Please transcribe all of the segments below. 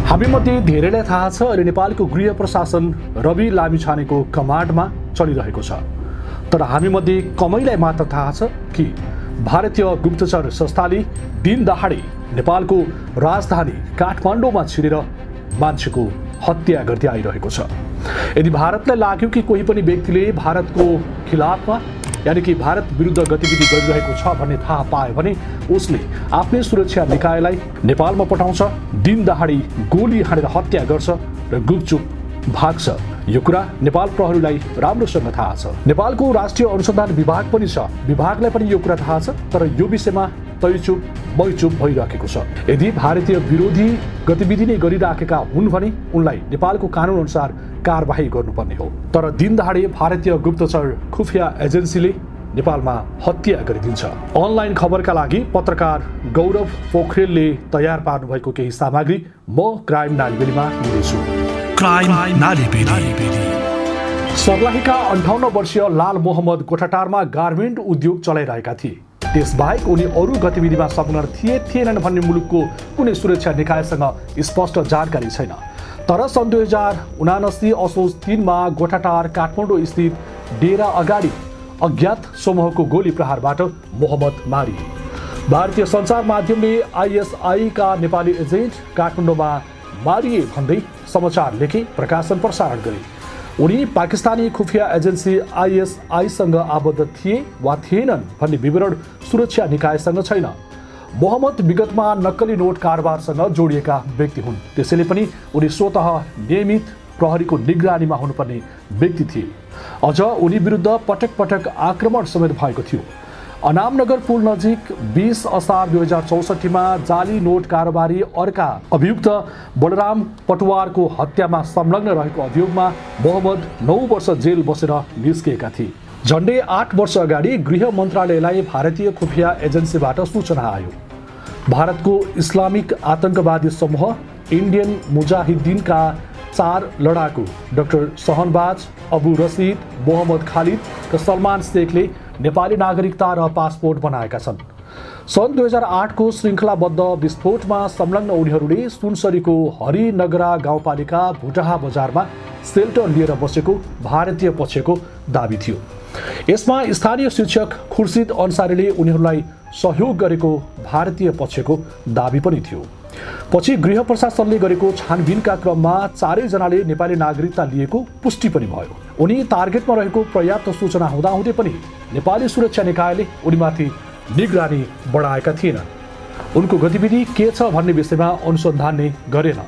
हामीमध्ये धेरैलाई थाहा छ अहिले नेपालको गृह प्रशासन रवि लामिछानेको कमान्डमा चलिरहेको छ। तर हामीमध्ये कमैलाई मात्र थाहा छ कि भारतीय गुप्तचर संस्थाले दिन दहाडे नेपालको राजधानी काठमाडौँमा छिरेर मान्छेको हत्या गर्दै आइरहेको छ। यदि भारतलाई लाग्यो कि कोही पनि व्यक्तिले भारतको खिलाफमा यानी कि भारत विरुद्ध गतिविधि गरिरहेको छ भन्ने थाहा पायो भने उसले आफ्नै सुरक्षा निकायलाई नेपालमा पठाउँछ, दिन दहाडी गोली हानेर हत्या गर्छ र गुपचुप भाग्छ। यो कुरा नेपाल प्रहरीलाई राम्रोसँग थाहा छ। नेपालको राष्ट्रिय अनुसन्धान विभाग पनि छ, विभागलाई पनि यो कुरा थाहा छ। तर यो विषयमा तैचुप मैचुप भइराखेको छ। यदि भारतीय विरोधी गतिविधि नै गरिराखेका हुन् भने उनलाई नेपालको कानुन अनुसार कारबाही गर्नुपर्ने हो। तर दिन दहाडे भारतीय गुप्तचर खुफिया एजेन्सीले नेपालमा हत्या गरिदिन्छ। अनलाइन खबरका लागि पत्रकार गौरव पोखरेलले तयार पार्नुभएको केही सामग्री म क्राइम नालीबेलीमा दिनेछु। क्राइम नालीबेली। सर्लाहीका 58 वर्षीय लाल मोहम्मद गोठाटारमा गार्मेन्ट उद्योग चलाइरहेका थिए। त्यसबाहेक उनी अरू गतिविधिमा संलग्न थिएनन् भन्ने मुलुकको कुनै सुरक्षा निकायसँग स्पष्ट जानकारी छैन। तर सन् 2079 असोज 3 मा गोठाटार काठमाडौँ स्थित डेरा अगाडि अज्ञात समूहको गोली प्रहारबाट मोहम्मद मारिए। भारतीय सञ्चार माध्यमले आइएसआईका नेपाली एजेन्ट काठमाडौँमा मारिए भन्दै समाचार लेखे प्रकाशन प्रसारण गरे। उनी पाकिस्तानी खुफिया एजेन्सी आइएसआईसँग आबद्ध थिए वा थिएनन् भन्ने विवरण सुरक्षा निकायसँग छैन। मोहम्मद विगतमा नक्कली नोट कारोबारसँग जोडिएका व्यक्ति हुन्, त्यसैले पनि उनी स्वतः नियमित प्रहरीको निगरानीमा हुनुपर्ने व्यक्ति थिए। अझ उनी विरुद्ध पटक पटक आक्रमण समेत भएको थियो। अनामनगर पुल नजिक 20 असार 2064 मा जाली नोट कारोबारी अर्का अभियुक्त बलराम पटवारको हत्यामा संलग्न रहेको अभियोगमा मोहम्मद 9 वर्ष जेल बसेर निस्किएका थिए। झन्डै 8 वर्ष अगाडि गृह मन्त्रालयलाई भारतीय खुफिया एजेन्सीबाट सूचना आयो। भारतको इस्लामिक आतंकवादी समूह इन्डियन मुजाहिद्दिनका 4 लडाकु डाक्टर सहनबाज, अबु रसिद, मोहम्मद खालिद र सलमान शेखले नेपाली नागरिकता र पासपोर्ट बनाएका छन्। सन् 2008 को श्रृङ्खलाबद्ध विस्फोटमा संलग्न उनीहरूले सुनसरीको हरिनगरा गाउँपालिका भुटाहा बजारमा सेल्टर लिएर बसेको भारतीय पक्षको दाबी थियो। यसमा स्थानीय शिक्षक खुर्सिद अन्सारीले उनीहरूलाई सहयोग गरेको भारतीय पक्षको दाबी पनि थियो। पछि गृह प्रशासनले गरेको छानबिनका क्रममा 4 जनाले नेपाली नागरिकता लिएको पुष्टि पनि भयो। उनी टार्गेटमा रहेको पर्याप्त सूचना हुँदाहुँदै पनि नेपाली सुरक्षा निकायले उनीमाथि निगरानी बढाएका थिएनन्। उनको गतिविधि के छ भन्ने विषयमा अनुसन्धान नै गरेन।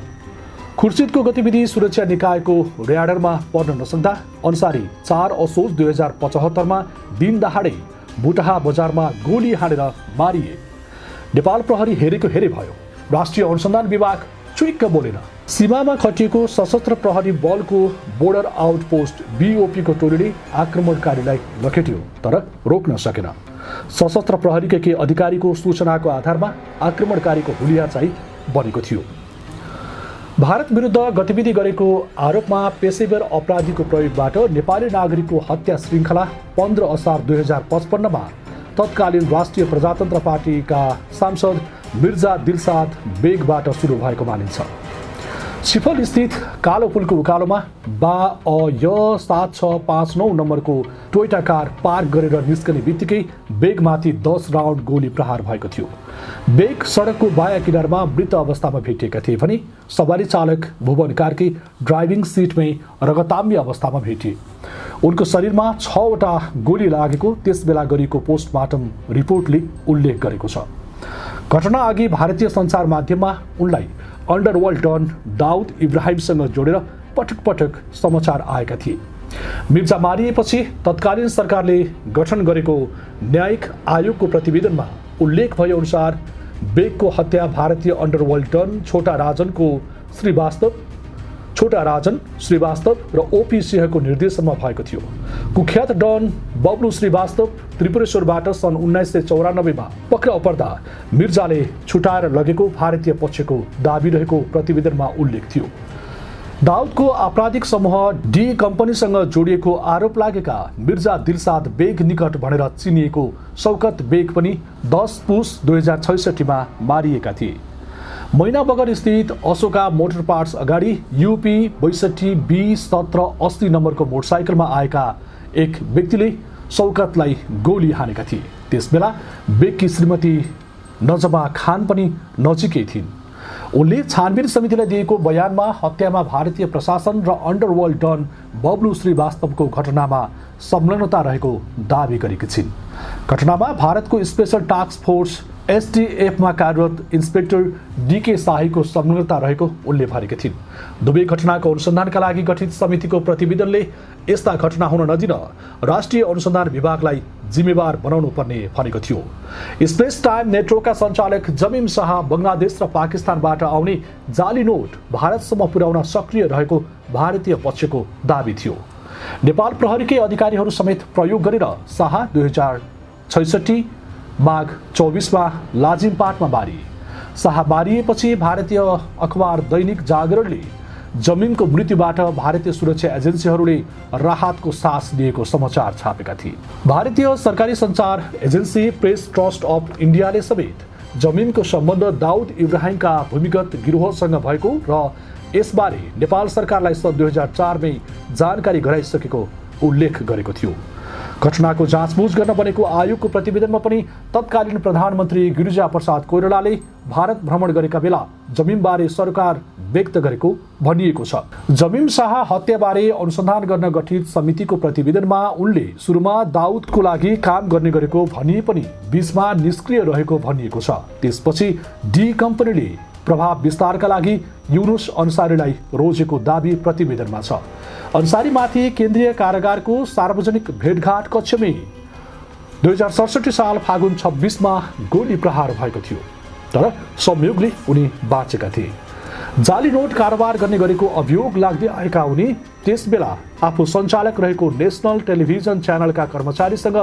खुर्सिदको गतिविधि सुरक्षा निकायको र्याडरमा पर्न नसक्दा अन्सारी 4 असोज 2075 मा दिन दहाडे बुटाहा बजारमा गोली हानेर मारिए। नेपाल प्रहरी हेरेको हेरे भयो। राष्ट्रिय अनुसन्धान विभाग चुइक्क बोलेन। सीमामा खटिएको सशस्त्र प्रहरी बलको बोर्डर आउटपोस्ट बीओपीको टोलीले आक्रमणकारीलाई लखेट्यो तर रोक्न सकेन। सशस्त्र प्रहरीका केही अधिकारीको सूचनाको आधारमा आक्रमणकारीको हुलिया चाहिँ बनेको थियो। भारत विरुद्ध गतिविधि गरेको आरोपमा पेशेवर अपराधीको प्रयोगबाट नेपाली नागरिकको हत्या श्रृङ्खला 15 असार 2055 मा तत्कालीन राष्ट्रिय प्रजातन्त्र पार्टीका सांसद मिर्जा दिलसाद बेगबाट सुरु भएको मानिन्छ। सिफल स्थित कालो पुलको उकालोमा BAY 7659 नम्बरको टोयोटा कार पार्क गरेर निस्कने बित्तिकै बेगमाथि 10 राउन्ड गोली प्रहार भएको थियो। बेग सडकको बायाँ किनारमा मृत अवस्थामा भेटिएका थिए भने सवारी चालक भुवन कार्की ड्राइभिङ सिटमै रगताम्य अवस्थामा भेटिए। उनको शरीरमा 6 वटा गोली लागेको त्यसबेला गरिएको पोस्टमार्टम रिपोर्टले उल्लेख गरेको छ। घटना अघि भारतीय सञ्चार माध्यममा उनलाई अन्डरवर्ल्ड डन दाउद इब्राहिमसँग जोडेर पटक पटक समाचार आएका थिए। मिर्जा मारिएपछि तत्कालीन सरकारले गठन गरेको न्यायिक आयोगको प्रतिवेदनमा उल्लेख भए अनुसार बेगको हत्या भारतीय अन्डरवर्ल्ड डन छोटा राजन श्रीवास्तव र ओपी सिंहको निर्देशनमा भएको थियो। कुख्यात डन बब्लु श्रीवास्तव त्रिपुरेश्वरबाट सन् 1994 मा पक्राउ पर्दा मिर्जाले छुटाएर लगेको भारतीय पक्षको दाबी रहेको प्रतिवेदनमा उल्लेख थियो। दाउदको आपराधिक समूह डी कम्पनीसँग जोडिएको आरोप लागेका मिर्जा दिलसाद बेग निकट भनेर चिनिएको शौकत बेग पनि 10 पुस 2066 मा मारिएका थिए। मैनाबगर स्थित अशोका मोटर पार्ट्स अगाडि UP 62B1780 नम्बरको मोटरसाइकलमा आएका एक व्यक्तिले शौकतलाई गोली हानेका थिए। त्यसबेला बेगकी श्रीमती नजमा खान पनि नजिकै थिइन्। उनले छानबिन समितिलाई दिएको बयानमा हत्यामा भारतीय प्रशासन र अन्डरवर्ल्ड डन बब्लु श्रीवास्तवको घटनामा संलग्नता रहेको दावी गरेकी छिन्। घटनामा भारतको स्पेशल टास्क फोर्स STFमा कार्यरत इन्सपेक्टर DK शाहीको संलग्नता रहेको उनले भनेकी थिइन्। दुवै घटनाको अनुसन्धानका लागि गठित समितिको प्रतिवेदनले यस्ता घटना हुन नदिन राष्ट्रिय अनुसन्धान विभागलाई जिम्मेवार बनाउनु पर्ने भनेको थियो। स्पेस टाइम नेटवर्कका सञ्चालक जमिम शाह बङ्गलादेश र पाकिस्तानबाट आउने जाली नोट भारतसम्म पुर्याउन सक्रिय रहेको भारतीय पक्षको दावी थियो। नेपाल प्रहरीकै अधिकारीहरू समेत प्रयोग गरेर शाह 2066 माघ 24मा लाजिमपाटमा मारिए। शाह मारिएपछि भारतीय अखबार दैनिक जागरणले जमिनको मृत्युबाट भारतीय सुरक्षा एजेन्सीहरूले राहतको सास लिएको समाचार छापेका थिए। भारतीय सरकारी सञ्चार एजेन्सी प्रेस ट्रस्ट अफ इन्डियाले समेत जमिनको सम्बन्ध दाउद इब्राहिमका भूमिगत गिरोहसँग भएको र यसबारे नेपाल सरकारलाई सन् 2004 मै जानकारी गराइसकेको उल्लेख गरेको थियो। घटनाको जाँचबुझ गर्न बनेको आयोगको प्रतिवेदनमा पनि तत्कालीन प्रधानमन्त्री गिरिजा प्रसाद कोइरालाले भारत भ्रमण गरेका बेला जमिमबारे सरकार व्यक्त गरेको भनिएको छ। जमिम शाह हत्याबारे अनुसन्धान गर्न गठित समितिको प्रतिवेदनमा उनले सुरुमा दाउदको लागि काम गर्ने गरेको भनिए पनि बीचमा निष्क्रिय रहेको भनिएको छ। त्यसपछि डी कम्पनीले प्रभाव विस्तारका लागि युनुस अन्सारीलाई रोजेको दावी प्रतिवेदनमा छ। अन्सारीमाथि केन्द्रीय कारागारको सार्वजनिक भेटघाट कक्षमै 2067 साल फागुन 26मा गोली प्रहार भएको थियो, तर संयोगले उनी बाँचेका थिए। जाली नोट कारोबार गर्ने गरेको अभियोग लाग्दै आएका उनी त्यसबेला आफू सञ्चालक रहेको नेसनल टेलिभिजन च्यानलका कर्मचारीसँग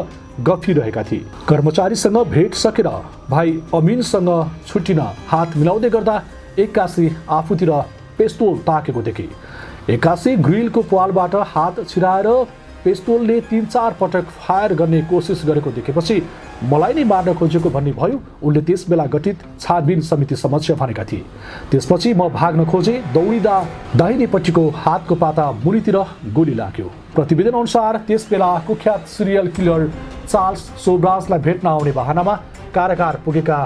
गफिरहेका थिए। कर्मचारीसँग भेट सकेर भाइ अमिनसँग छुट्टिन हात मिलाउँदै गर्दा एक्कासी आफूतिर पेस्तोल ताकेको देखे। एक्कासी ग्रिलको प्वालबाट हात छिराएर पेस्तोलले 3-4 पटक फायर गर्ने कोसिस गरेको देखेपछि मलाई नै मार्न खोजेको भन्ने भयो। उनले त्यसबेला गठित छानबिन समिति समक्ष भनेका थिए। त्यसपछि म भाग्न खोजे, दौडिँदा दाहिनेपट्टिको हातको पाता मुनितिर गोली लाग्यो। प्रतिवेदन अनुसार त्यसबेला कुख्यात सिरियल किलर चार्ल्स सोब्रासलाई भेट्न आउने बहानामा कारागार पुगेका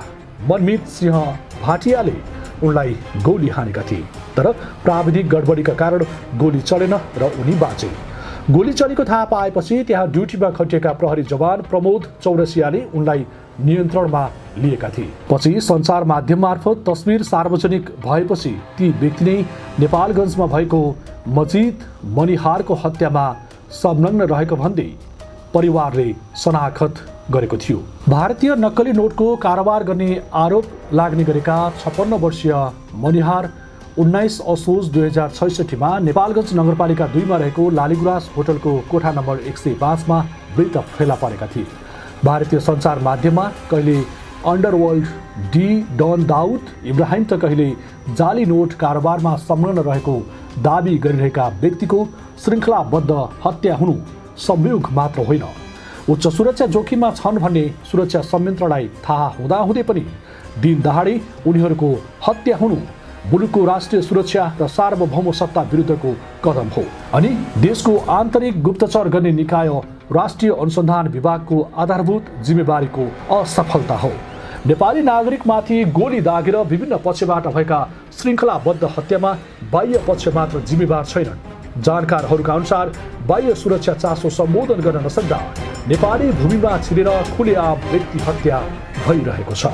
मनमित सिंह भाटियाले उनलाई गोली हानेका थिए, तर प्राविधिक गडबडीका कारण गोली चलेन र उनी बाँचे। गोली चलेको थाहा पाएपछि त्यहाँ ड्युटीमा खटिएका प्रहरी जवान प्रमोद चौरसियाले उनलाई नियन्त्रणमा लिएका थिए। पछि सञ्चार माध्यम मार्फत तस्बिर सार्वजनिक भएपछि ती व्यक्ति नै नेपालगञ्जमा भएको मजिद मनिहारको हत्यामा संलग्न रहेको भन्दै परिवारले शनाखत गरेको थियो। भारतीय नक्कली नोटको कारोबार गर्ने आरोप लाग्ने गरेका 56 वर्षीय मनिहार 19 असोज 2066 मा नेपालगञ्ज नगरपालिका 2 मा रहेको लालीगुराँस होटलको कोठा नम्बर 105 मा मृत फेला परेका थिए। भारतीय सञ्चार माध्यममा कहिले underworld the don Dawood Ibrahim त कहिले जाली नोट कारोबारमा संलग्न रहेको दावी गरिरहेका व्यक्तिको श्रृङ्खलाबद्ध हत्या हुनु संयोग मात्र होइन, उच्च सुरक्षा जोखिममा छन् भन्ने सुरक्षा संयन्त्रलाई थाहा हुँदाहुँदै पनि दिन दहाडै उनीहरूको हत्या हुनु मुलुकको राष्ट्रिय सुरक्षा र सार्वभौम सत्ता विरुद्धको कदम हो। अनि देशको आन्तरिक गुप्तचर गर्ने निकाय राष्ट्रिय अनुसन्धान विभागको आधारभूत जिम्मेवारीको असफलता हो। नेपाली नागरिकमाथि गोली दागेर विभिन्न पक्षबाट भएका श्रृङ्खलाबद्ध हत्यामा बाह्य पक्ष मात्र जिम्मेवार छैनन्। जानकारहरूका अनुसार बाह्य सुरक्षा चासो सम्बोधन गर्न नसक्दा नेपाली भूमिमा छिरेर खुलेआम व्यक्ति हत्या भइरहेको छ।